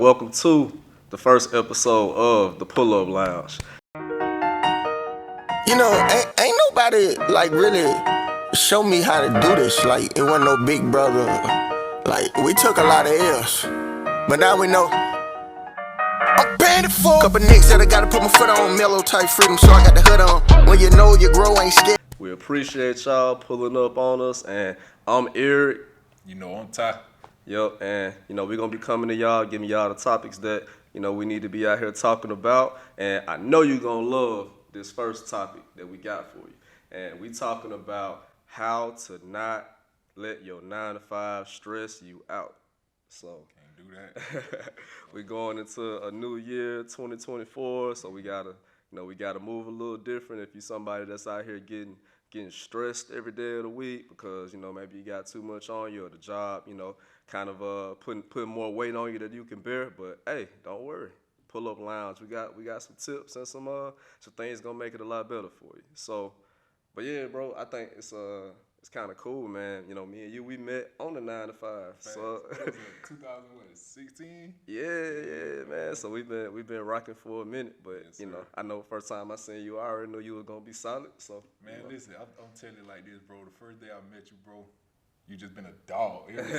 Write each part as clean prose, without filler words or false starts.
welcome to the first episode of the Pull Up Lounge. Ain't nobody like really show me how to do this. Like, it wasn't no big brother. Like, we took a lot of L's, but now we know. I'm paying it for. Couple niggas that I gotta put my foot on, mellow type freedom, so I got the hood on. When you know you grow, ain't scared. We appreciate y'all pulling up on us, and I'm Eric. I'm Ty. Yep, and we're gonna be coming to y'all, giving y'all the topics that we need to be out here talking about, and I know you're gonna love this first topic that we got for you. And we talking about how to not let your 9-to-5 stress you out. So Can't do that. we're going into a new year, 2024. So we gotta move a little different. If you're somebody that's out here getting stressed every day of the week because maybe you got too much on you or the job, kind of putting more weight on you that you can bear. But hey, don't worry. Pull Up Lounge. We got some tips and some things gonna make it a lot better for you. So, but yeah, bro, I think it's kind of cool, man. Me and you, we met on the 9-to-5. So that was 2016. Yeah, man. So we've been rocking for a minute, but Yes, I know first time I seen you, I already knew you were gonna be solid. So Man, listen, I'm telling you like this, bro. The first day I met you, bro, you just been a dog. You know what I'm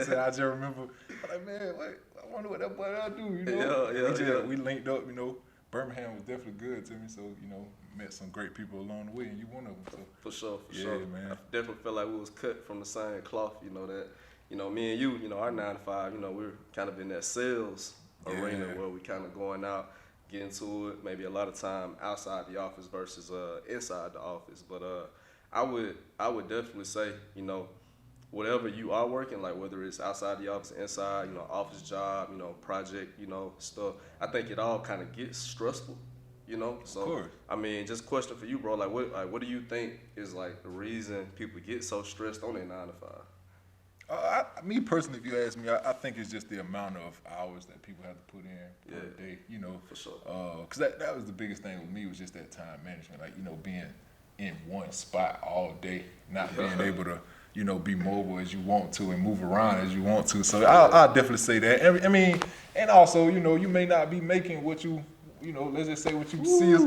saying? I just remember, I'm like, man, wait, I wonder what that boy I do, Yeah. We linked up, Birmingham was definitely good to me, so, met some great people along the way, and you one of them. So. For sure. Yeah, man. I definitely feel like we was cut from the same cloth. Me and you, our 9-to-5, we're kind of in that sales arena where we kind of going out, getting to it. Maybe a lot of time outside the office versus inside the office. But I would definitely say, whatever you are working, like whether it's outside the office, inside, office job, project, stuff, I think it all kind of gets stressful, So, of course. I mean, just question for you, bro. Like, what do you think is like the reason people get so stressed on their 9-to-5? Me personally, if you ask me, I think it's just the amount of hours that people have to put in per day, For sure. Because that was the biggest thing with me was just that time management, like, being in one spot all day, not being able to, be mobile as you want to and move around as you want to. So I'll definitely say that. And also, you may not be making what you, let's just say what you see is,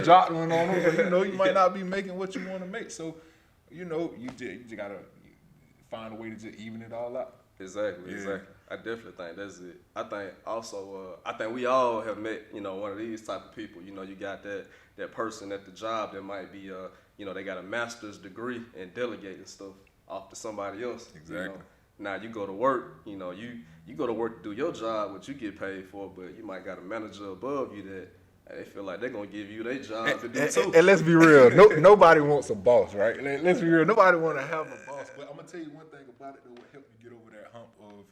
jottling on them, but, you might not be making what you want to make. So, you just got to find a way to just even it all out. Exactly. I definitely think that's it. I think also, I think we all have met, one of these type of people. You got that person at the job that might be, they got a master's degree in delegating stuff off to somebody else. Exactly. Now you go to work, you go to work to do your job, what you get paid for, but you might got a manager above you that they feel like they're gonna give you their job to do too. And let's be real, nobody wants a boss, right? Let's be real, nobody want to have a boss. But I'm gonna tell you one thing about it that will help me get over that hump of,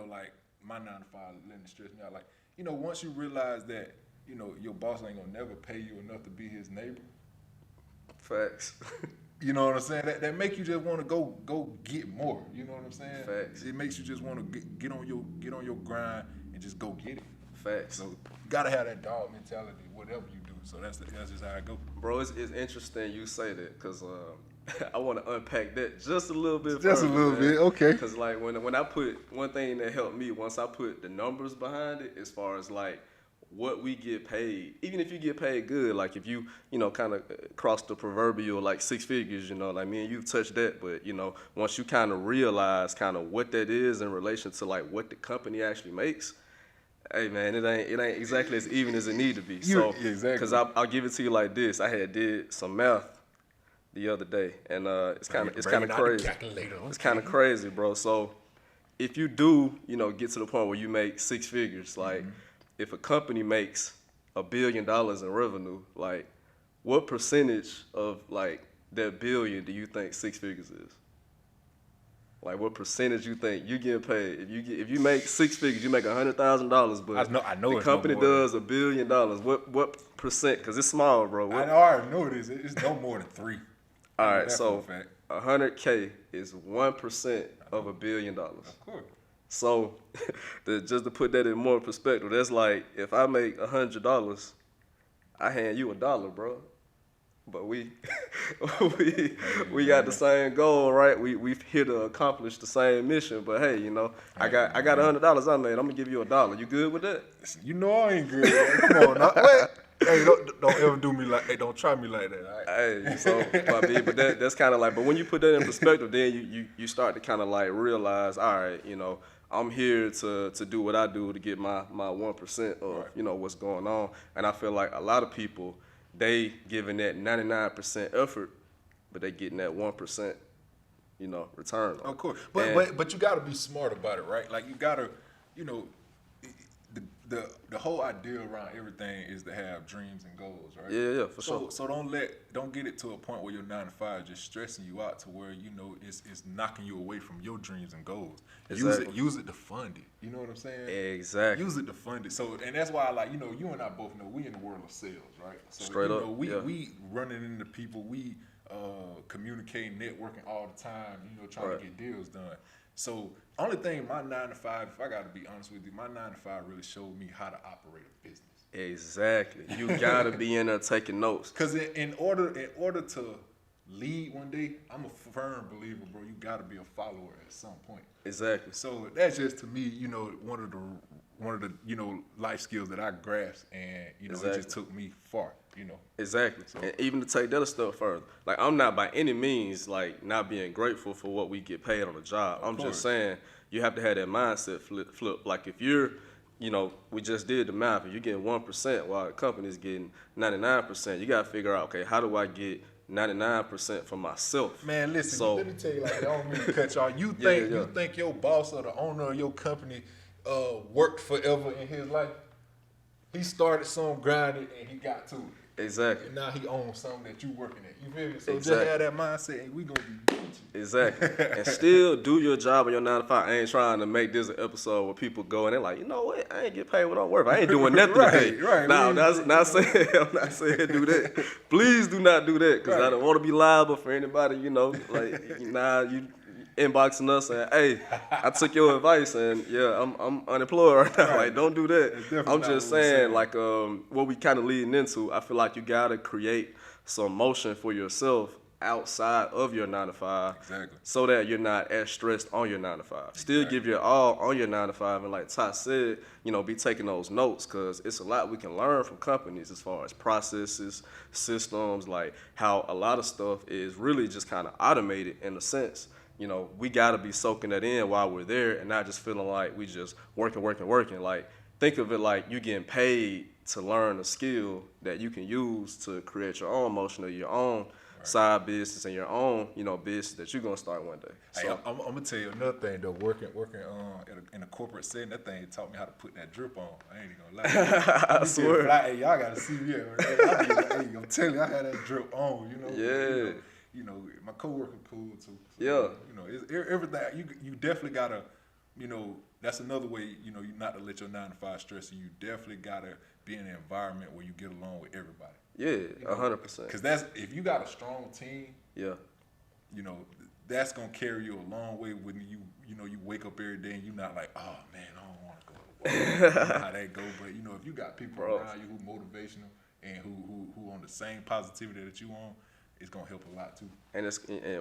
like my 9-to-5 letting it stress me out. Like, once you realize that, your boss ain't gonna never pay you enough to be his neighbor. Facts. You know what I'm saying? That make you just want to go get more. You know what I'm saying? Facts. It makes you just want to get on your grind and just go get it. Facts. So you gotta have that dog mentality, whatever you do. So that's just how I go. Bro, it's interesting you say that because I want to unpack that just a little bit. Just further, a little man. bit, okay. Because like when I put one thing that helped me, once I put the numbers behind it, as far as like what we get paid, even if you get paid good, like if you kind of cross the proverbial like 6 figures, like me and you touched that, but once you kind of realize kind of what that is in relation to like what the company actually makes. Hey man, it ain't exactly as even as it need to be. So, exactly. Because I'll give it to you like this. I had did some math the other day, and it's kind of crazy. It's kind of crazy, bro. So if you do, get to the point where you make 6 figures, like if a company makes $1 billion in revenue, like what percentage of like that billion do you think 6 figures is? Like what percentage you think you getting paid? If you make 6 figures, you make $100,000, but I know the company does $1 billion. What percent? Because it's small, bro. I already know it is. It's no more than 3. All right, so 100K is 1% of $1 billion. Of course. So just to put that in more perspective, that's like if I make $100, I hand you $1, bro. But we we got the same goal, right? We here to accomplish the same mission. But hey, you know, I got $100 I made. I'm gonna give you $1. You good with that? You know I ain't good. Man. Come on, now. Wait. Hey, don't ever do me like. Hey, don't try me like that. All right? Hey, so but that's kind of like. But when you put that in perspective, then you start to kind of like realize, all right, you know, I'm here to do what I do to get my 1% of you know what's going on. And I feel like a lot of people, they giving that 99% effort, but they getting that 1%, you know, return. Of course, but you got to be smart about it, right? Like you got to, you know, the whole idea around everything is to have dreams and goals, right? Yeah, for sure. So don't get it to a point where your 9 to 5 is just stressing you out to where you know it's knocking you away from your dreams and goals. Exactly. Use it to fund it. You know what I'm saying? Exactly. Use it to fund it. So and that's why I like, you know, you and I both know we in the world of sales, right? So Straight up. We running into people, we communicating, networking all the time, you know, trying to get deals done. So only thing my 9 to 5, if I got to be honest with you, my 9 to 5 really showed me how to operate a business. Exactly. You gotta be in there taking notes. Cause in order to lead one day, I'm a firm believer, bro. You gotta be a follower at some point. Exactly. So that's just to me, you know, one of the you know life skills that I grasped, and you know it just took me far. You know. Exactly. So, and even to take that a step further, like I'm not by any means like not being grateful for what we get paid on the job. I'm just saying you have to have that mindset flip. Like if you're, you know, we just did the math. If you're getting 1% while the company's getting 99%, you gotta figure out, okay, how do I get 99% for myself? Man, listen. So, let me tell you, like, I don't mean to cut y'all. You think your boss or the owner of your company worked forever in his life? He started some grinding and he got to it. Exactly. And now he owns something that you working at. You feel me? So just have that mindset and we gonna be Gucci. Exactly. And still do your job on your 9 to 5. I ain't trying to make this an episode where people go and they're like, you know what? I ain't get paid what I'm worth. I ain't doing nothing today. Right. Now, that's not saying I'm not saying do that. Please do not do that, because I don't want to be liable for anybody, you know, like you inboxing us and hey, I took your advice and yeah, I'm unemployed right now. Like, don't do that. I'm just saying, like, what we kind of leading into, I feel like you gotta create some motion for yourself outside of your 9 to 5, so that you're not as stressed on your 9 to 5. Still give your all on your 9 to 5, and like Ty said, you know, be taking those notes, because it's a lot we can learn from companies as far as processes, systems, like how a lot of stuff is really just kind of automated in a sense. You know, we got to be soaking that in while we're there and not just feeling like we just working. Like, think of it like you getting paid to learn a skill that you can use to create your own motion or your own side business and your own, you know, business that you're going to start one day. So, hey, I'm going to tell you another thing, though. Working in a corporate setting, that thing taught me how to put that drip on. I ain't even going to lie. I swear. Hey, y'all got to see me. I'm telling you, I had that drip on, you know. Yeah. You know, my coworker cool too. So, yeah. You know, it's everything. You definitely gotta, you know, that's another way. You know, you not to let your 9 to 5 stress you. You definitely gotta be in an environment where you get along with everybody. Yeah, 100%. Because that's if you got a strong team. Yeah. You know, that's gonna carry you a long way when you know you wake up every day and you're not like, oh man, I don't want to go to work. You know how that go. But you know, if you got people around you who motivational and who on the same positivity that you on, it's gonna help a lot too. And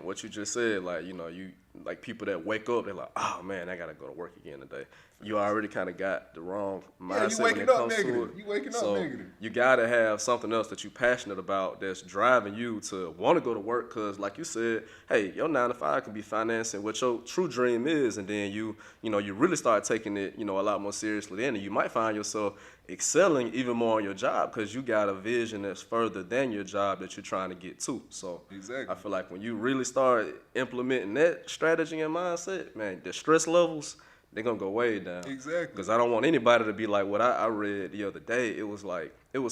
what you just said, like, you know, you like people that wake up, they're like, oh man, I gotta go to work again today. You already kind of got the wrong mindset when it comes to it. You waking up so negative. You gotta have something else that you're passionate about that's driving you to want to go to work. Cause like you said, hey, your 9 to 5 can be financing what your true dream is, and then you really start taking it, you know, a lot more seriously. Then and you might find yourself excelling even more on your job because you got a vision that's further than your job that you're trying to get to. So I feel like when you really start implementing that strategy and mindset, man, the stress levels, they're going to go way down. Exactly. Because I don't want anybody to be like what I read the other day. It was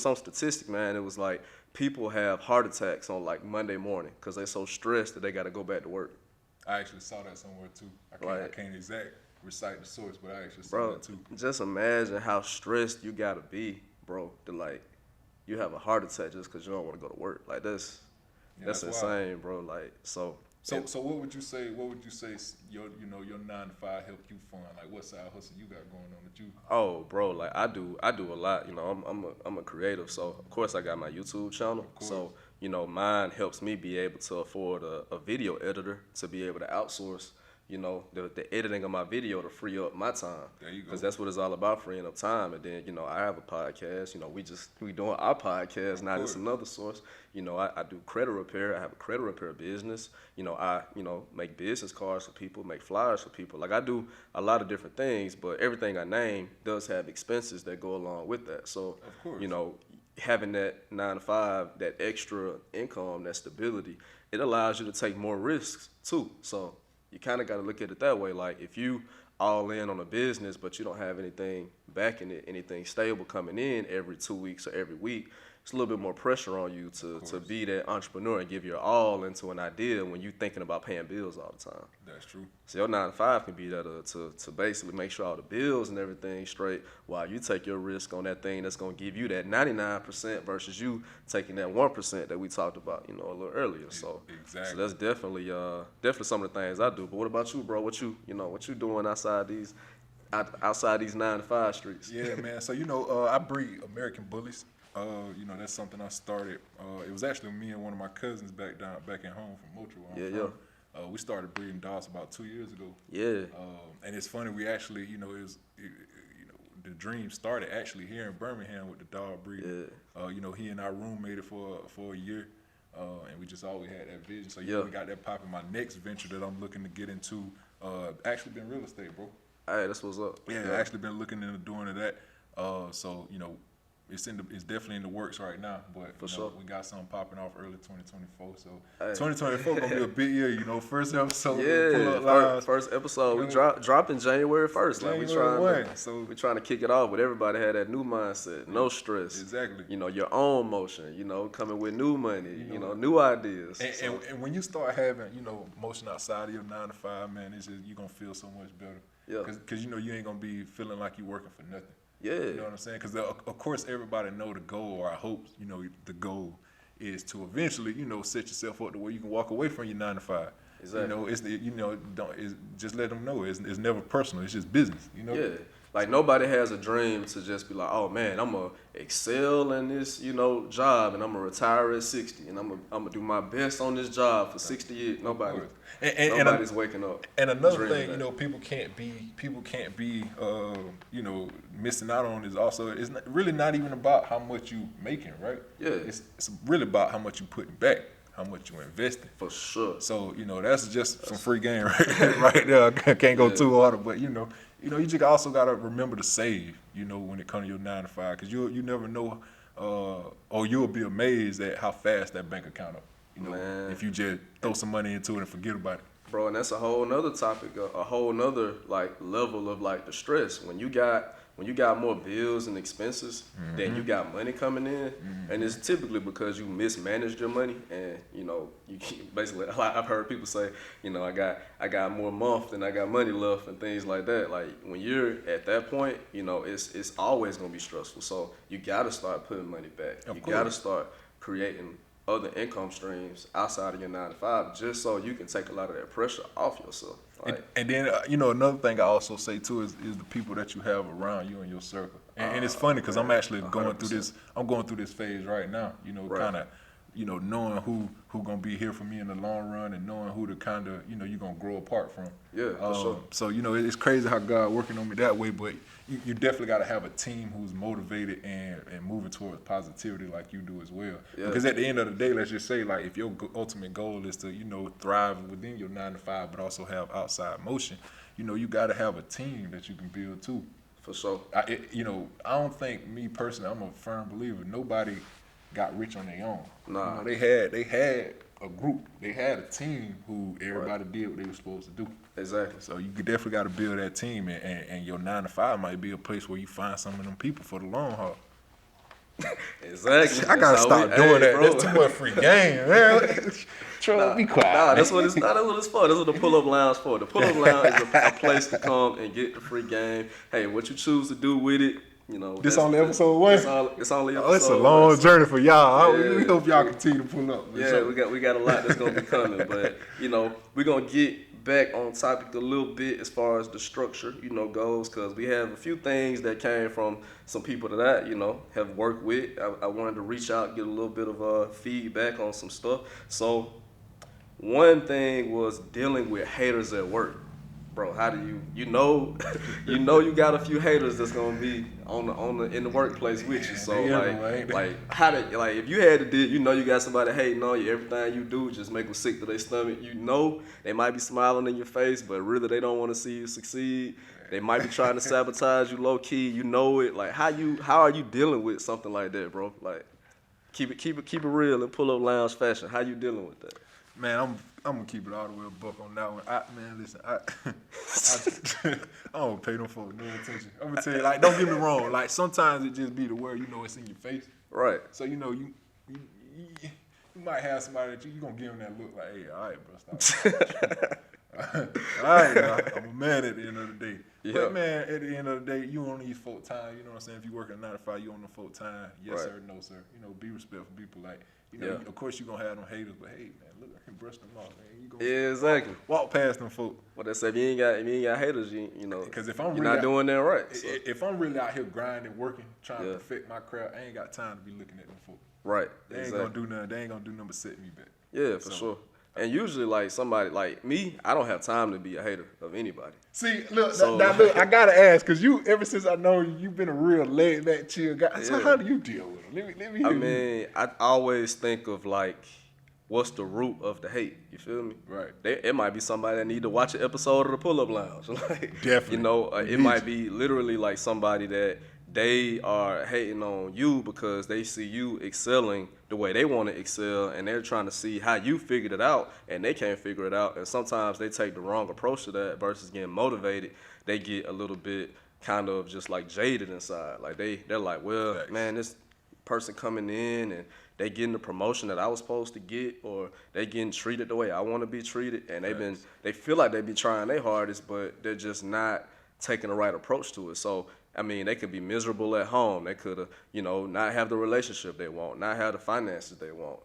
some statistic, man. It was like people have heart attacks on like Monday morning because they're so stressed that they got to go back to work. I actually saw that somewhere too. I can't recite the source, but I actually saw that too. Just imagine how stressed you got to be, bro, to like you have a heart attack just because you don't want to go to work. Like that's insane, wild, bro. Like so what would you say? What would you say? Your 9 to 5 helped you fund? Like what side hustle you got going on that you? Oh, bro, like I do a lot. You know, I'm a creative, so of course I got my YouTube channel. So you know, mine helps me be able to afford a video editor to be able to outsource, you know, the editing of my video to free up my time. There you go. Because that's what it's all about, freeing up time. And then, you know, I have a podcast. You know, we doing our podcast, now it's another source. You know, I do credit repair. I have a credit repair business. You know, I make business cards for people, make flyers for people. Like, I do a lot of different things, but everything I name does have expenses that go along with that. So, you know, having that 9 to 5, that extra income, that stability, it allows you to take more risks too. So you kind of got to look at it that way. Like, if you all in on a business, but you don't have anything backing it, anything stable coming in every 2 weeks or every week, it's a little bit more pressure on you to be that entrepreneur and give your all into an idea when you're thinking about paying bills all the time. That's true. So your 9 to 5 can be there to basically make sure all the bills and everything straight while you take your risk on that thing that's going to give you that 99% versus you taking that 1% that we talked about, you know, a little earlier. So, exactly. So that's definitely some of the things I do. But what about you, bro? What you doing outside these 9 to 5 streets? Yeah, man. So, you know, I breed American bullies. You know, that's something I started. It was actually me and one of my cousins back in home from Montreal. We started breeding dogs about 2 years ago. Yeah. And it's funny, we actually, you know, the dream started actually here in Birmingham with the dog breeding. Yeah. You know, he and I roommated for a year, and we just always had that vision. So we got that popping. My next venture that I'm looking to get into, actually been real estate, bro. Hey, that's what's up. Yeah, I actually been looking into doing that. So, you know, it's definitely in the works right now, but we got something popping off early 2024. So 2024 gonna be a big year, you know. First episode, first episode, we dropping January 1st. Like we trying to kick it off with everybody had that new mindset, no stress. Exactly. You know, your own motion. You know, coming with new money. You know, new ideas. And when you start having, you know, motion outside of your 9 to 5, man, it's just you're gonna feel so much better. Yeah. Because you know you ain't gonna be feeling like you're working for nothing. Yeah. You know what I'm saying? Because, of course, everybody know the goal, or I hope, you know, the goal is to eventually, you know, set yourself up to where you can walk away from your 9 to 5. Exactly. You know, just let them know it's never personal. It's just business, you know? Yeah. Like, nobody has a dream to just be like, oh, man, I'm going to excel in this, you know, job, and I'm going to retire at 60, and I'm going to do my best on this job for 60 years. Nobody's waking up. And another thing, you know, people can't be, you know, missing out on is also, it's really not even about how much you making, right? Yeah. It's really about how much you putting back, how much you investing. For sure. So, you know, that's just some free game right there. I can't go too hard, but, you know, you just also got to remember to save, you know, when it comes to your 9 to 5, because you never know, or you'll be amazed at how fast that bank account up. You know, if you just throw some money into it and forget about it. Bro, and that's a whole nother topic, a whole nother like level of like the stress. When you got more bills and expenses than you got money coming in, and it's typically because you mismanaged your money, and you know you basically I've heard people say, you know, I got more month than I got money left and things like that. Like when you're at that point, you know, it's always gonna be stressful. So you gotta start putting money back. You gotta start creating other income streams outside of your 9 to 5, just so you can take a lot of that pressure off yourself. Like, and then you know, another thing I also say too is the people that you have around you in your circle. And it's funny because I'm actually going through this. I'm going through this phase right now. You know, kind of, you know, knowing who gonna be here for me in the long run, and knowing who to kind of, you know, you're gonna grow apart from. Yeah, for sure. So you know, it's crazy how God working on me that way, but you definitely got to have a team who's motivated and moving towards positivity like you do as well. Yeah. Because at the end of the day, let's just say, like, if your ultimate goal is to, you know, thrive within your 9 to 5, but also have outside motion, you know, you got to have a team that you can build too. For sure. You know, I don't think, me personally, I'm a firm believer, nobody got rich on their own. Nah. You know, they had a group. They had a team who everybody did what they were supposed to do. Exactly. So you definitely got to build that team, and your 9 to 5 might be a place where you find some of them people for the long haul. Exactly. I gotta stop doing that. Bro. That's too much free game, man. Be quiet. Nah, that's what it's for. That's what the pull-up lounge for. The pull-up lounge is a place to come and get the free game. Hey, what you choose to do with it, you know. This only episode 1. It's only episode 1. It's a long journey for y'all. Yeah. We hope y'all continue to pull up. Yeah, we got a lot that's gonna be coming, but you know, we're gonna get back on topic a little bit as far as the structure, goes, because we have a few things that came from some people that I, have worked with. I wanted to reach out, get a little bit of feedback on some stuff. So one thing was dealing with haters at work. Bro, how do you got a few haters that's gonna be on the in the workplace with you. So how did if you had to deal, you got somebody hating on you, everything you do just make them sick to their stomach. They might be smiling in your face, but really they don't want to see you succeed. They might be trying to sabotage you low key. You know it. Like how are you dealing with something like that, bro? Like keep it real and pull up lounge fashion. How you dealing with that? Man, I'm gonna keep it all the way a buck on that one. Listen, I don't pay them folks no attention. I'm gonna tell you, like, don't get me wrong. Like, sometimes it just be the word, it's in your face. Right. So you might have somebody that you gonna give them that look like, hey, all right, bro, stop. All right, now, I'm a man at the end of the day. Yeah. But man, at the end of the day, you on these folk time. You know what I'm saying? If you working 9 to 5, you on the folk time. Yes, right. Sir, no, sir. Be respectful people. Like, of course you gonna have them haters, but hey, man, look, I can brush them off, man. You gonna exactly. Walk past them folk. What they say, if you ain't got haters, because if I'm you're really not doing that right. So. If I'm really out here grinding, working, trying to perfect my craft, I ain't got time to be looking at them folk. Right. They ain't gonna do nothing. They ain't gonna do nothing but set me back. Yeah, for sure. And usually, like somebody like me, I don't have time to be a hater of anybody. See, look, look, I gotta ask, cause you, ever since I know you, you've been a real laid back, chill guy. So how do you deal with them? Let me hear you. I always think of like, what's the root of the hate? You feel me? Right. It might be somebody that need to watch an episode of the Pull Up Lounge. Like, definitely. It might be literally like somebody that they are hating on you because they see you excelling the way they want to excel, and they're trying to see how you figured it out, and they can't figure it out. And sometimes they take the wrong approach to that versus getting motivated. They get a little bit kind of just like jaded inside. Like they're like, well, Thanks. Man, this person coming in and they getting the promotion that I was supposed to get, or they getting treated the way I want to be treated, and they feel like they be trying their hardest, but they're just not taking the right approach to it. So they could be miserable at home. They could, not have the relationship they want, not have the finances they want.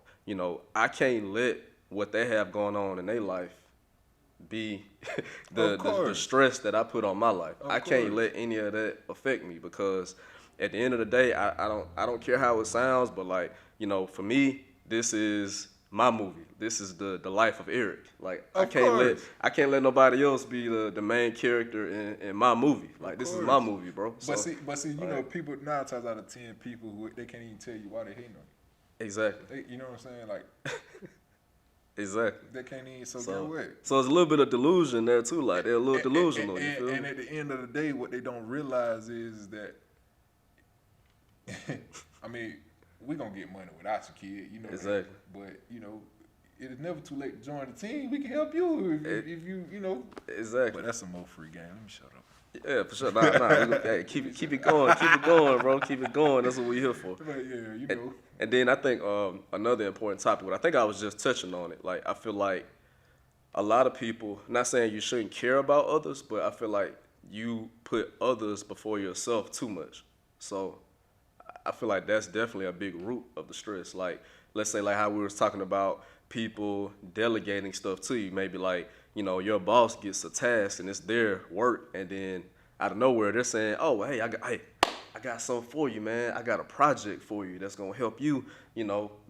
I can't let what they have going on in their life be the stress that I put on my life. I can't let any of that affect me, because at the end of the day, I don't care how it sounds, but for me, this is my movie. This is the life of Eric. Like I can't let nobody else be the main character in my movie. Like this is my movie, bro. So, but see, people 9 times out of 10 people who they can't even tell you why they hating on you. Exactly. You know what I'm saying? Like exactly. They can't even get away. So it's a little bit of delusion there too. Like they're a little delusional. And, you feel and at the end of the day, what they don't realize is that we gonna get money without your kid, exactly. That. But it is never too late to join the team. We can help you if you. Exactly. But that's a more free game. Let me shut up. Yeah, for sure. Nah. Hey, keep it going, bro. Keep it going. That's what we're here for. But yeah, And then I think another important topic, but I think I was just touching on it. Like I feel like a lot of people, not saying you shouldn't care about others, but I feel like you put others before yourself too much. So I feel like that's definitely a big root of the stress. Like, let's say like how we was talking about people delegating stuff to you. Maybe like, your boss gets a task and it's their work, and then out of nowhere they're saying, oh, hey, I got something for you, man. I got a project for you that's gonna help you,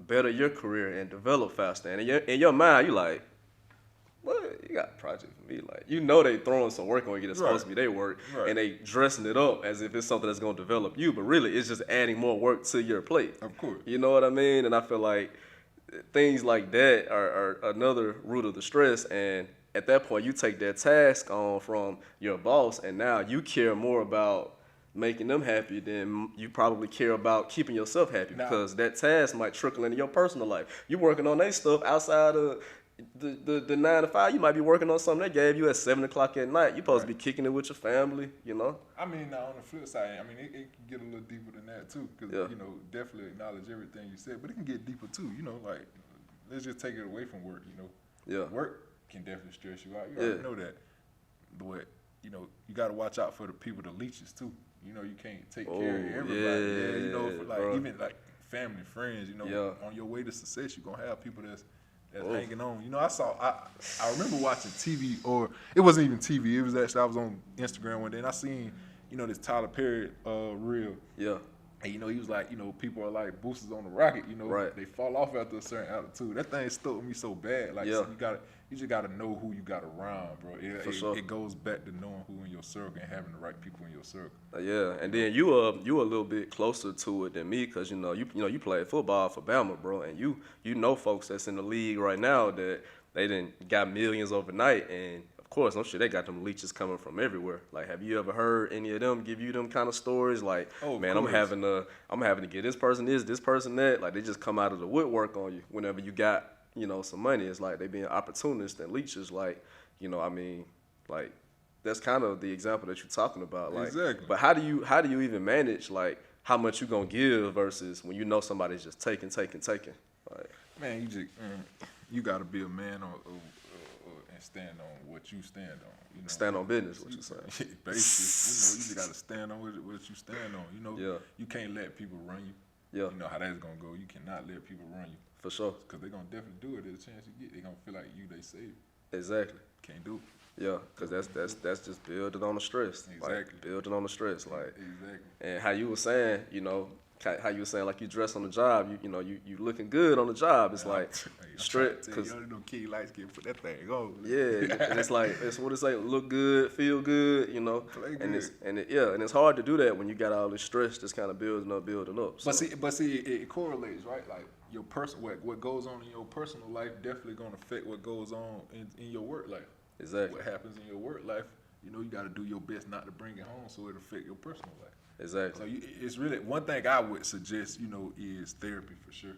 better your career and develop faster. And in your mind, you like, what? You got a project for me? Like, they throwing some work on you that's supposed to be their work, and they dressing it up as if it's something that's gonna develop you, but really it's just adding more work to your plate. Of course. You know what I mean? And I feel like things like that are another root of the stress, and at that point you take that task on from your boss, and now you care more about making them happy than you probably care about keeping yourself happy, because that task might trickle into your personal life. You working on that stuff outside of the 9 to 5. You might be working on something they gave you at 7 o'clock at night. You're supposed to be kicking it with your family, Now on the flip side, it can get a little deeper than that too, because definitely acknowledge everything you said, but it can get deeper too. Like, let's just take it away from work. Work can definitely stress you out. You already know that, but you got to watch out for the people, the leeches too. You can't take care of everybody. For even like family, friends. On your way to success, you're gonna have people that's that's hanging on. You know, I remember watching TV, or it wasn't even TV. It was actually, I was on Instagram one day and I seen, you know, this Tyler Perry reel. Yeah. And, you know, he was like, you know, people are like boosters on the rocket, you know. Right. They fall off after a certain altitude. That thing stuck with me so bad. Like, Yeah. so you just gotta know who you got around, bro. For sure. It goes back to knowing who in your circle and having the right people in your circle. Yeah, and then you a little bit closer to it than me, cause you know you played football for Bama, bro, and you know folks that's in the league right now that they didn't got millions overnight, and of course I'm sure they got them leeches coming from everywhere. Like, have you ever heard any of them give you them kind of stories? Like, Oh, man, I'm course. having to get this person this person that. Like, they just come out of the woodwork on you whenever you got, you know, some money. It's like they being opportunists and leeches. Like, you know, I mean, like, that's kind of the example that you're talking about. Like, Exactly. But how do you even manage, like, how much you gonna give versus when you know somebody's just taking? Like, Man, you gotta be a man and stand on what you stand on. You know, stand on business, what you saying? Basically, you know, you just gotta stand on what you stand on. You know, Yeah. You can't let people run you. Yeah. You know how that's gonna go. You cannot let people run you. For sure. Because they're gonna definitely do it. There's a chance you get. They're gonna feel like they saved. Exactly. Can't do it. Yeah, because that's just building on the stress. Exactly. Like, building on the stress. Like, Exactly. and how you were saying, you know, how you were saying, like, you dress on the job, you know, you looking good on the job. It's like straight, because because you know, key lights can put that thing on. yeah, and it's like, it's what it's like, look good, feel good, you know, Play and good. and it's hard to do that when you got all this stress just kind of building up. So. But see, it correlates, right? Like your what goes on in your personal life definitely gonna affect what goes on in your work life. Exactly. What happens in your work life, you know, you got to do your best not to bring it home so it affect your personal life. Exactly. So it's really one thing I would suggest, you know, is therapy for sure.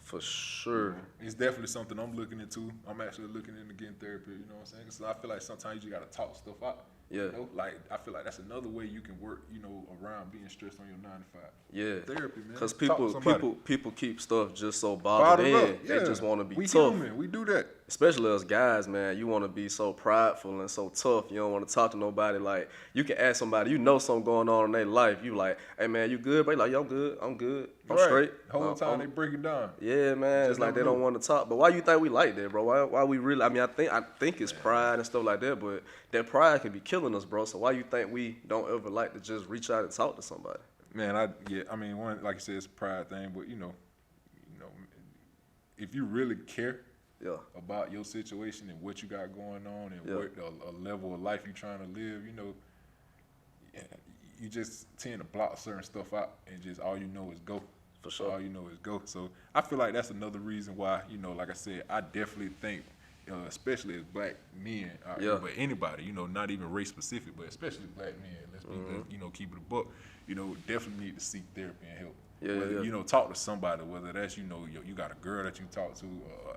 For sure. It's definitely something I'm looking into. I'm actually looking into getting therapy. You know what I'm saying? So I feel like sometimes you got to talk stuff out. Yeah. You know? Like I feel like that's another way you can work. You know, around being stressed on your 9 to 5. Yeah. Therapy, man. Because Talk to somebody. people keep stuff just so bottled in. Up, yeah. They just want to be we tough. Human. We do that. Especially us guys, man, you want to be so prideful and so tough. You don't want to talk to nobody. Like, you can ask somebody, you know something going on in their life. You like, hey, man, you good? But like, yo, I'm good. I'm Right. straight. The whole time they break it down. Yeah, man. It's like never they don't knew. want to talk. But why you think we like that, bro? Why we really? I mean, I think it's pride and stuff like that. But that pride can be killing us, bro. So why you think we don't ever like to just reach out and talk to somebody? Man, I mean, one, like you said, it's a pride thing, but you know, if you really care Yeah. about your situation and what you got going on and Yeah. what a level of life you're trying to live, you know, you just tend to block certain stuff out and just all you know is go. For sure. All you know is go. So I feel like that's another reason why, you know, like I said, I definitely think, especially as black men, Yeah. but anybody, you know, not even race specific, but especially black men, let's you know, keep it a buck, you know, definitely need to seek therapy and help. Yeah, Whether, yeah. You know, talk to somebody, whether that's, you know, you got a girl that you talk to,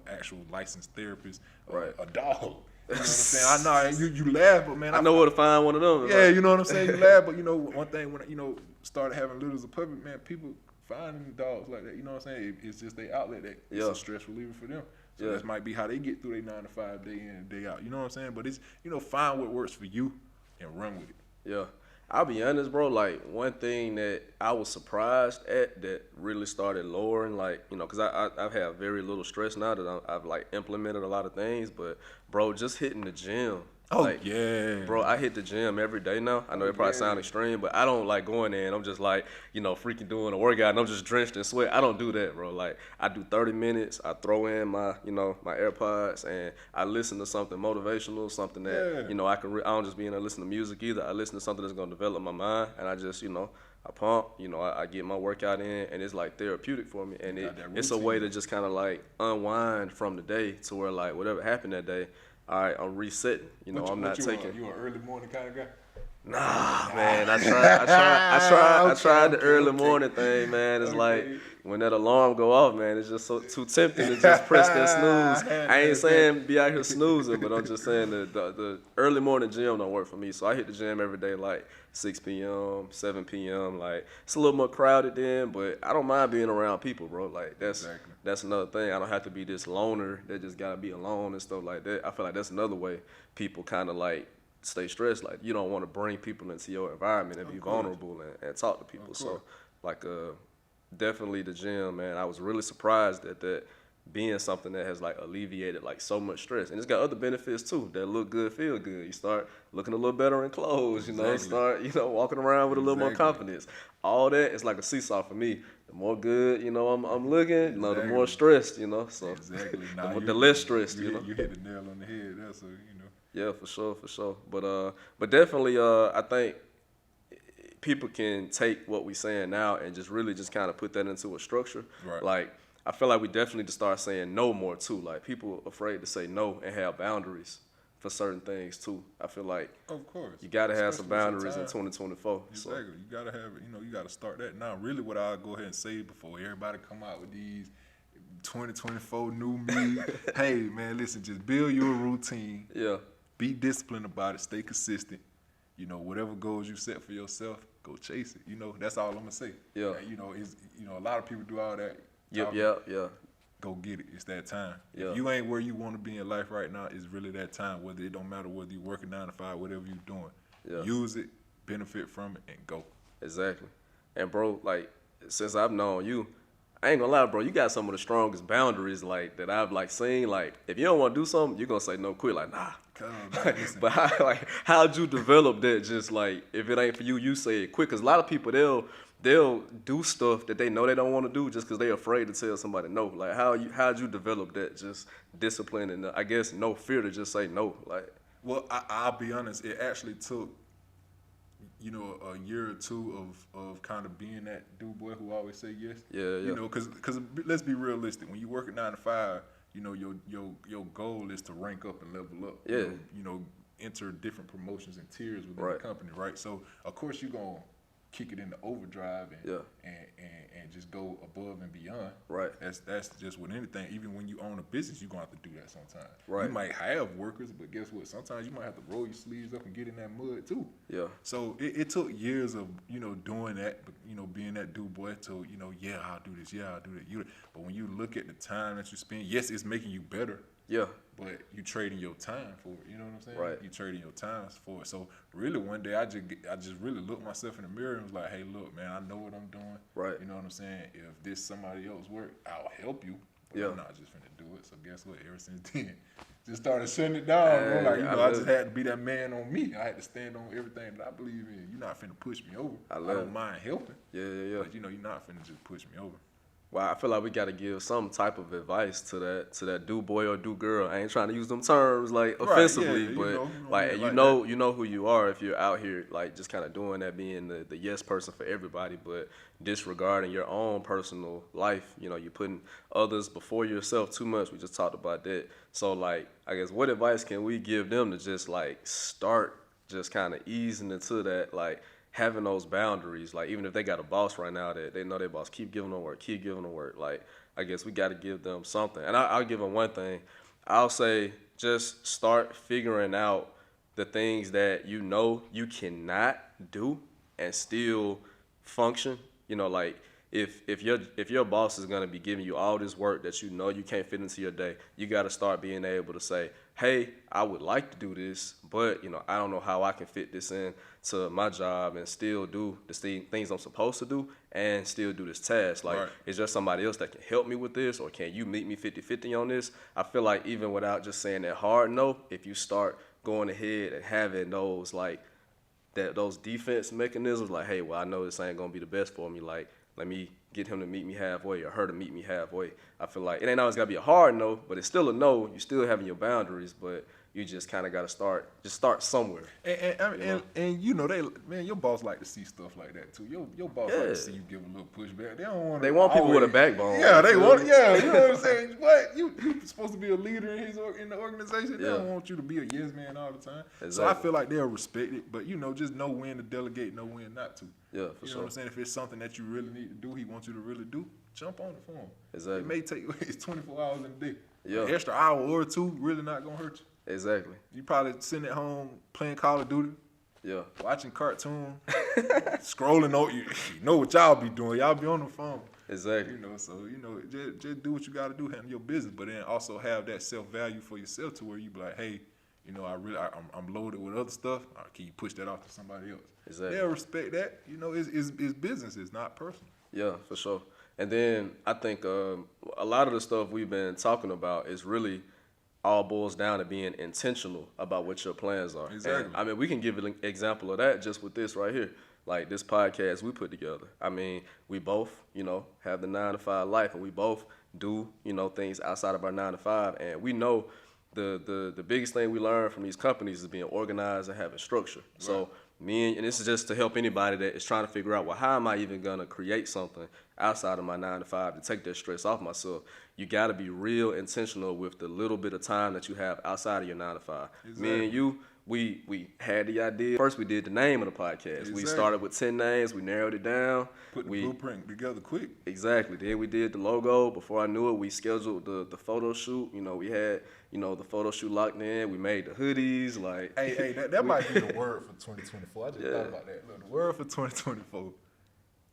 actual licensed therapist, Right. a dog. You know what I'm saying? I know you laugh, but man, I know where to find one of them. yeah, you know what I'm saying? You laugh, but you know, one thing when you know started having littles of puppy, man, people finding dogs like that. You know what I'm saying? It's just their outlet. It's Yeah. a stress reliever for them. So Yeah. that might be how they get through their 9 to 5 day in and day out. You know what I'm saying? But it's, you know, find what works for you and run with it. Yeah. I'll be honest, bro, like, one thing that I was surprised at that really started lowering, like, you know, because I've had very little stress now that I've, like, implemented a lot of things, but, bro, just hitting the gym. Oh, like, yeah. Bro, I hit the gym every day now. I know it probably sounds extreme, but I don't like going there and I'm just like, you know, freaking doing a workout and I'm just drenched in sweat. I don't do that, bro. Like, I do 30 minutes. I throw in my, you know, my AirPods and I listen to something motivational, something that, Yeah. you know, I don't just be in there listening to music either. I listen to something that's going to develop my mind and I just, you know, I pump, you know, I get my workout in and it's like therapeutic for me. And Got that it's a routine. way to just kind of like unwind from the day to where like whatever happened that day, all right, I'm resetting. You know, I'm not taking. You an early morning kind of guy? Nah, man, I tried the early morning thing, man. It's like when that alarm go off, man, it's just so too tempting to just press that snooze. I ain't saying be out here snoozing, but I'm just saying the early morning gym don't work for me. So I hit the gym every day like 6 p.m., 7 p.m. Like, it's a little more crowded then, but I don't mind being around people, bro. Like, that's another thing. I don't have to be this loner that just gotta be alone and stuff like that. I feel like that's another way people kind of like stay stressed. Like, you don't want to bring people into your environment and be vulnerable and talk to people. So, like, definitely the gym, man. I was really surprised at that. being something that has like alleviated like so much stress, and it's got other benefits too that look good, feel good. You start looking a little better in clothes, you know, Exactly. start walking around with a little more Exactly. confidence. All that is like a seesaw for me. The more good, I'm looking, the more Exactly. stressed, so Exactly. the, Nah, more, you the less stressed, you hit the nail on the head. That's so Yeah, for sure, for sure. But definitely, I think people can take what we saying now and just really just kind of put that into a structure. Right. Like, I feel like we definitely need to start saying no more too. Like, people afraid to say no and have boundaries for certain things too. I feel like Of course. you got to have some Especially with boundaries in time. 2024. So Exactly. You gotta have it. You gotta start that now. Really, what I'll go ahead and say before everybody come out with these 2024 new me. Hey, man, listen. Just build your routine. yeah, Be disciplined about it. Stay consistent. Whatever goals you set for yourself, go chase it. That's all I'm gonna say. Yeah. A lot of people do all that. yep, talking. yeah, Go get it. It's that time. Yeah. If you ain't where you want to be in life right now, it's really that time. Whether it don't matter whether you're working 9 to 5, whatever you're doing, Yeah. use it, benefit from it, and go. exactly. And bro, like since I've known you, I ain't gonna lie, bro. You got some of the strongest boundaries like that I've like seen. Like if you don't want to do something, you're gonna say no quick. Like nah. Come on, man, listen. But how'd you develop that? Just like if it ain't for you, you say it quick. Cause a lot of people they'll do stuff that they know they don't want to do just cause they're afraid to tell somebody no. Like how'd you develop that? Just discipline and I guess no fear to just say no. Like Well, I'll be honest. It actually took, a year or two of kind of being that dude boy who always say yes. Yeah. Because let's be realistic. When you work at 9 to 5, your goal is to rank up and level up. Yeah. Enter different promotions and tiers within Right. the company, right? So of course you're gonna kick it into overdrive and Yeah. and just go above and beyond. Right. That's just with anything. Even when you own a business, you're gonna have to do that sometimes. Right. You might have workers, but guess what? Sometimes you might have to roll your sleeves up and get in that mud too. yeah. So it took years of doing that, being that dude boy to yeah, I'll do this, yeah, I'll do that. But when you look at the time that you spend, yes, it's making you better. Yeah. But you trading your time for it. You know what I'm saying? Right. You trading your time for it. So really, one day I just really looked myself in the mirror and was like, hey, look, man, I know what I'm doing. Right. You know what I'm saying? If this somebody else work, I'll help you. But Yeah. I'm not just finna do it. So guess what? Ever since then, just started shutting it down. Bro. Hey, Like I I just love had to be that man on me. I had to stand on everything that I believe in. You're not finna push me over. I I love don't it. mind helping. Yeah. But you're not finna just push me over. Well, I feel like we got to give some type of advice to that do boy or do girl. I ain't trying to use them terms like Right, offensively, yeah, but like you know who you are if you're out here like just kind of doing that, being the yes person for everybody, but disregarding your own personal life. You're putting others before yourself too much. We just talked about that. So like, I guess what advice can we give them to just like start just kind of easing into that, like having those boundaries, like even if they got a boss right now that they know their boss keep giving them work, like I guess we got to give them something. And I'll give them one thing. I'll say just start figuring out the things that you cannot do and still function. Like if your boss is gonna be giving you all this work that you can't fit into your day, you got to start being able to say, hey, I would like to do this, but I don't know how I can fit this in to my job and still do the things I'm supposed to do and still do this task. Like, Right. is there somebody else that can help me with this, or can you meet me 50-50 on this? I feel like even without just saying that hard no, if you start going ahead and having those those defense mechanisms, like, hey, well, I know this ain't gonna be the best for me. Like, let me get him to meet me halfway or her to meet me halfway. I feel like it ain't always gotta be a hard no, but it's still a no. You still having your boundaries, but you just kind of gotta start somewhere. And your boss like to see stuff like that too. Your boss like to see you give a little pushback. They want people with a backbone. Yeah, they You want. feel me? Yeah, you know what I'm saying. What you supposed to be a leader in the organization? They Yeah. don't want you to be a yes man all the time. So I Exactly. feel like they'll respect it, but just know when to delegate, know when not to. Yeah, for You know sure. what I'm saying? If it's something that you really need to do, he wants you to really do, jump on it for him. Exactly. It may take it's 24 hours in a day. Yeah. An extra hour or two really not gonna hurt you. Exactly. You probably sitting at home playing Call of Duty, Yeah. watching cartoon, scrolling on you know what y'all be doing. Y'all be on the phone. Exactly. So just do what you gotta do, handle your business, but then also have that self-value for yourself to where you be like, hey, I'm loaded with other stuff. Can you push that off to somebody else? Exactly. They'll respect that. It's business, it's not personal. Yeah, for sure. And then I think a lot of the stuff we've been talking about is really all boils down to being intentional about what your plans are. Exactly. And, I mean, we can give an example of that just with this right here. Like this podcast we put together. I mean, we both, have the 9 to 5 life, and we both do, things outside of our 9 to 5. And we know the biggest thing we learn from these companies is being organized and having structure. Right. So and this is just to help anybody that is trying to figure out, well, how am I even gonna create something outside of my 9 to 5 to take that stress off myself? You got to be real intentional with the little bit of time that you have outside of your 9 to 5. Exactly. Me and you, we had the idea. First, we did the name of the podcast. Exactly. We started with 10 names. We narrowed it down. Put the blueprint together quick. Exactly. Then we did the logo. Before I knew it, we scheduled the photo shoot. We had, the photo shoot locked in. We made the hoodies. Like, hey, that might be the word for 2024. I just thought about that. Look, the word for 2024,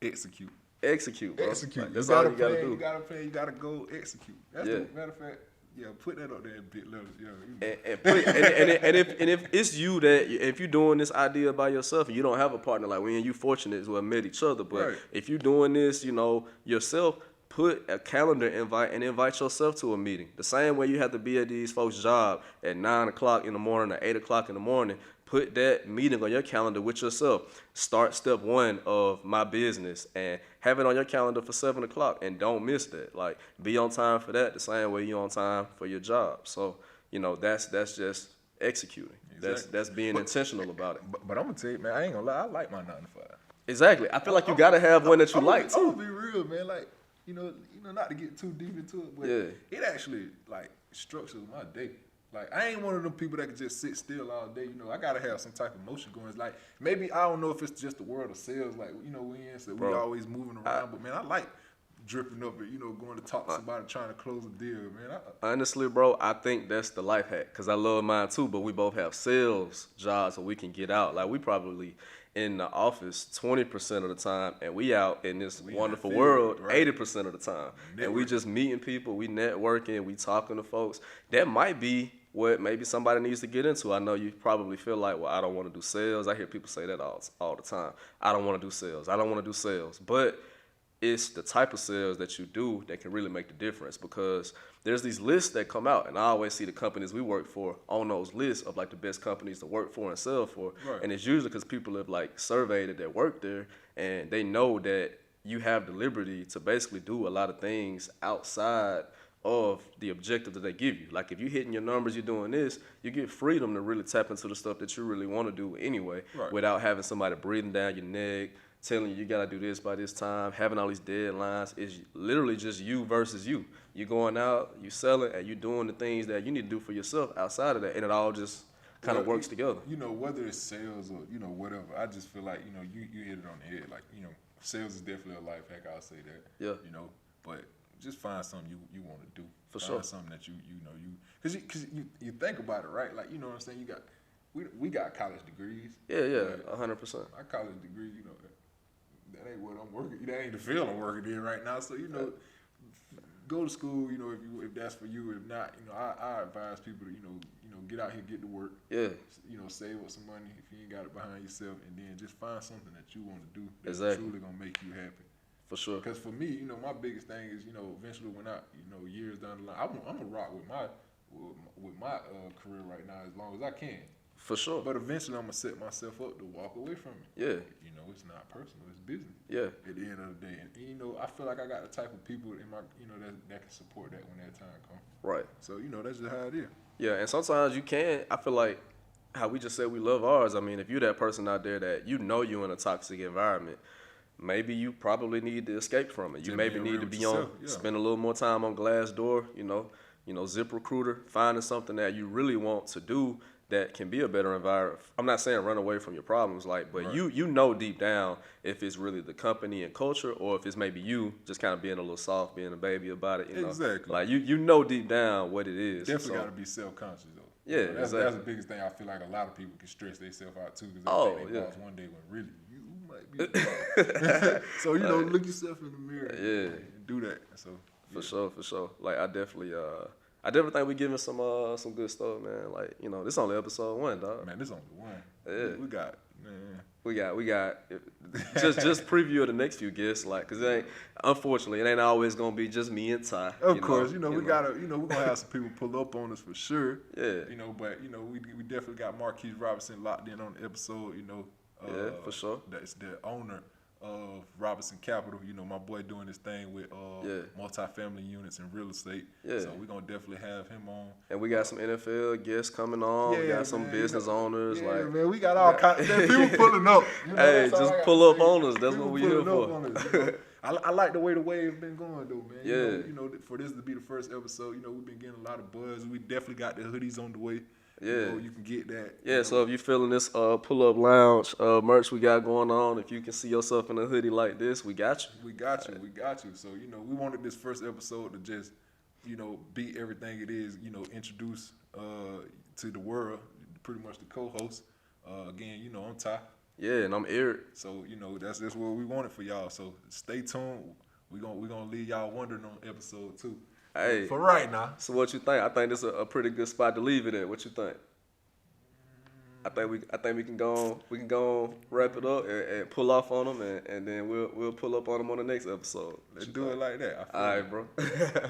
execute. Execute, bro. Execute. Like, that's all you gotta do. You gotta play. You gotta go execute. That's the matter of fact. Yeah, put that up there in big letters. And if it's you that if you're doing this idea by yourself and you don't have a partner, like we and you fortunate to have met each other, but right. If you're doing this, yourself, put a calendar invite and invite yourself to a meeting. The same way you have to be at these folks' job at 9 o'clock in the morning or 8 o'clock in the morning. Put that meeting on your calendar with yourself. Start step 1 of my business and have it on your calendar for 7 o'clock and don't miss that. Like, be on time for that the same way you're on time for your job. So, that's just executing. Exactly. That's being intentional about it. But I'm gonna tell you, man, I ain't gonna lie, I like my 9 to 5. Exactly. I feel like you gotta have one that you like too. I'm gonna be real, man. Like, not to get too deep into it, but it actually like structures my day. Like, I ain't one of them people that can just sit still all day. I gotta have some type of motion going. It's like, maybe, I don't know if it's just the world of sales, like, we in, so we always moving around. But, man, I like dripping up and, going to talk to somebody trying to close a deal, man. Honestly, bro, I think that's the life hack, because I love mine too, but we both have sales jobs so we can get out. Like, we probably in the office 20% of the time, and we out in this wonderful world 80% of the time. And we just meeting people, we networking, we talking to folks. That might be what maybe somebody needs to get into. I know you probably feel like, well, I don't want to do sales. I hear people say that all the time. I don't want to do sales. I don't want to do sales. But it's the type of sales that you do that can really make the difference, because there's these lists that come out, and I always see the companies we work for on those lists of like the best companies to work for and sell for. Right. And it's usually because people have like surveyed it that work there, and they know that you have the liberty to basically do a lot of things outside of the objective that they give you. Like, if you're hitting your numbers, you're doing this, you get freedom to really tap into the stuff that you really want to do anyway, without having somebody breathing down your neck, telling you got to do this by this time, having all these deadlines. It's literally just you versus you. You're going out, you selling, and you're doing the things that you need to do for yourself outside of that, and it all just kind of works together. Whether it's sales or, whatever, I just feel like, you hit it on the head. Like, sales is definitely a life hack, I'll say that. Yeah. But just find something you want to do. For sure. Find something that because you think about it, right? Like, what I'm saying? We got college degrees. Yeah, 100%. My college degree, that ain't what I'm working. That ain't the field I'm working in right now. So, go to school, if that's for you. If not, I advise people to, get out here, get to work. Yeah. Save up some money if you ain't got it behind yourself, and then just find something that you want to do that's truly gonna make you happy. For sure. Because for me, my biggest thing is, eventually when years down the line, I'm gonna rock with my career right now as long as I can. For sure. But eventually I'm gonna set myself up to walk away from it. Yeah. It's not personal, it's business. Yeah. At the end of the day. And I feel like I got the type of people in my that can support that when that time comes. Right. So, that's just how it is. Yeah, and sometimes you can, I feel like how we just said we love ours. I mean, if you're that person out there that you're in a toxic environment, maybe you probably need to escape from it. You maybe need to be spend a little more time on Glassdoor, ZipRecruiter, finding something that you really want to do that can be a better environment. I'm not saying run away from your problems, but you know deep down if it's really the company and culture, or if it's maybe you just kind of being a little soft, being a baby about it. Exactly. Like you know deep down what it is. Definitely got to be self-conscious though. Yeah, that's the biggest thing. I feel like a lot of people can stress themselves out too, because they think they boss one day when really you might be the boss. So look yourself in the mirror. And do that. So for sure. Like I definitely think we giving some good stuff, man. Like this only episode 1, dog. Man, this only one. Yeah. We got Man. We got just preview of the next few guests, like, cause unfortunately it ain't always gonna be just me and Ty. Of course, we gotta, we're gonna have some people pull up on us for sure. Yeah. But we definitely got Marquise Robinson locked in on the episode. Yeah, for sure. That's the owner of Robinson Capital. My boy doing his thing with multifamily units and real estate. Yeah. So we're gonna definitely have him on. And we got some NFL guests coming on. We got some business owners. Yeah, like, man, we got all kinds of people pulling up. Hey, just pull up on us. That's what we here for. I like the way the wave been going though, man. Yeah. For this to be the first episode, we've been getting a lot of buzz. We definitely got the hoodies on the way. Yeah. You can get that. Yeah, so if you're feeling this pull-up lounge merch we got going on, if you can see yourself in a hoodie like this, we got you. We got you. So, we wanted this first episode to just, be everything it is, introduce to the world, pretty much the co-host. Again, I'm Ty. Yeah, and I'm Eric. So, that's what we wanted for y'all. So stay tuned. We're gonna leave y'all wondering on episode 2. Hey, for right now. So what you think? I think this is a pretty good spot to leave it at. What you think? I think we can go on, wrap it up and pull off on them, and then we'll pull up on them on the next episode. Let's do it like that. All right, bro.